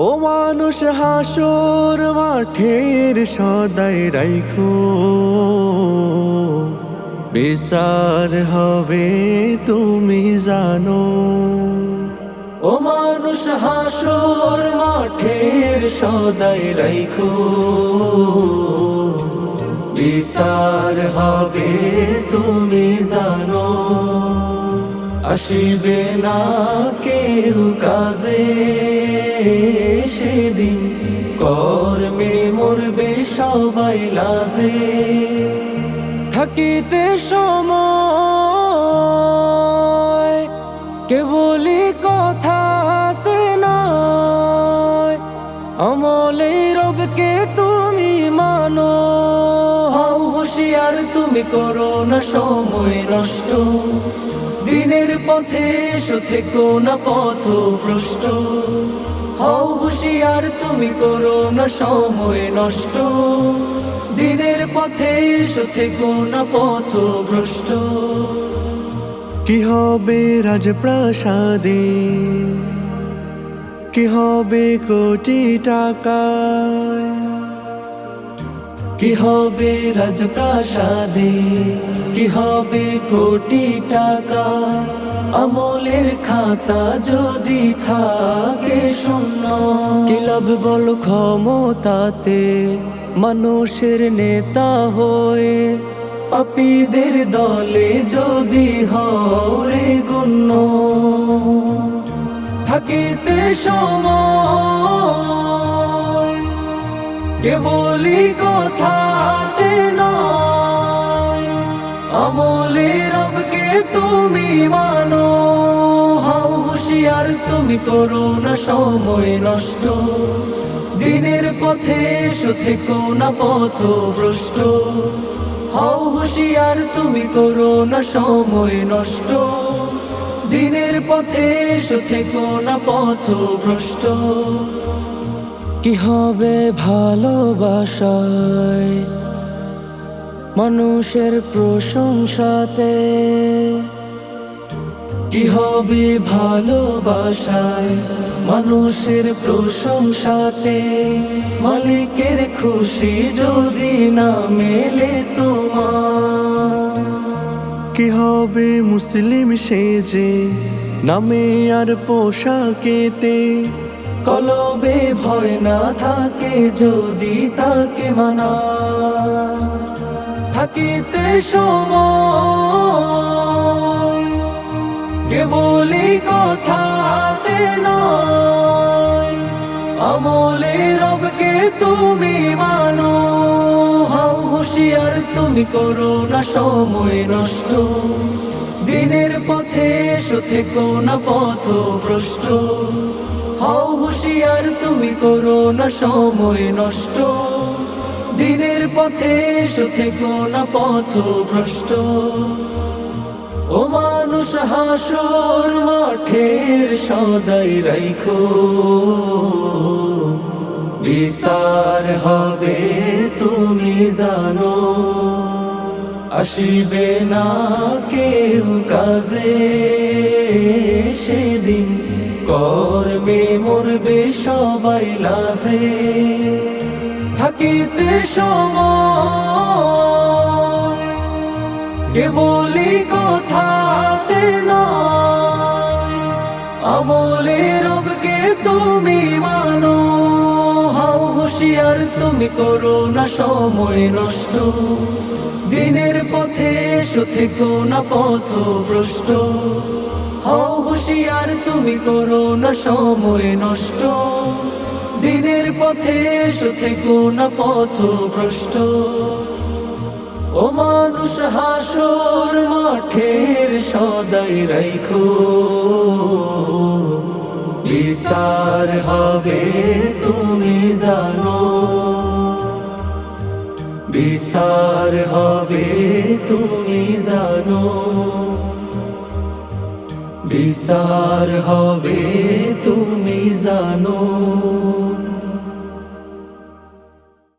ও মানুষ হাসর মাঠের সদাই রাইখো, বিচার হবে তুমি জানো। ও মানুষ হাসর মাঠের সদাই রাইখো, বিচার হবে তুমি জানো। আসিবে না কেউ কাজে সেদিন, কর্মে মরবে সবাই লাজে। থাকিতে সময় কেবলই কথাতে নয়, আমলে রবকে তুমি মানো। হও হুঁশিয়ার তুমি করো না সময় নষ্ট, দিনের পথে এসো থেকো না পথভ্রষ্ট। হও হুঁশিয়ার তুমি করো না সময় নষ্ট, দিনের পথে এসো থেকো না পথভ্রষ্ট। কি হবে রাজপ্রাসাদে, কি হবে কোটি টাকায়, কি হবে রাজপ্রাসাদে, কি হবে কোটি টাকা। আমলের খাতা যদি থাকে শূন্য, কি লাভ বলো ক্ষমতাতে মানুষের নেতা হয়ে, পাপীদের দলে যদি হরে গণ্য। থাকিতে সময় কেবলই কথাতে নয়, আমলে রবকে তুমি মানো। হও হুঁশিয়ার তুমি করো না সময় নষ্ট, দিনের পথে এসো থেকো না পথভ্রষ্ট। হও হুঁশিয়ার তুমি করো না সময় নষ্ট, দিনের পথে এসো থেকো না পথভ্রষ্ট। কি হবে ভালোবাসায় মানুষের প্রশংসাতে, কি হবে ভালোবাসায় মানুষের প্রশংসাতে। মালিকের খুশি যদি না মেলে তোমার, কি হবে মুসলিম সেজে নামে আর পোশাকেতে। কলবে ভয় না থাকে যদি তাকে মানা, থাকিতে সময় কেবলই কথাতে নয়, আমলে রবকে তুমি মানো। হও হুঁশিয়ার তুমি করো না সময় নষ্ট, দিনের পথে এসো থেকো না পথভ্রষ্ট। হও হুঁশিয়ার তুমি করো না সময় নষ্ট, দিনের পথে এসো থেকো না পথভ্রষ্ট। ও মানুষ হাসর মাঠের সদাই রাইখো, বিচার হবে তুমি জানো। আসিবে না কেউ কাজে সেদিন, কর্মে মরবে সবাই লাজে। থাকিতে সময় কেবলই কথাতে নয়, আমলে রবকে তুমি মানো। হও হুঁশিয়ার তুমি করো না সময় নষ্ট, দিনের পথে এসো থেকো না পথভ্রষ্ট। হও হুঁশিয়ার তুমি করো না সময় নষ্ট, দিনের পথে এসো থেকো না পথভ্রষ্ট। ও মানুষ হাসর মাঠের সদাই রাইখো, বিচার হবে তুমি জানো। বিচার হবে তুমি জানো, বিচার হবে তুমি জানো।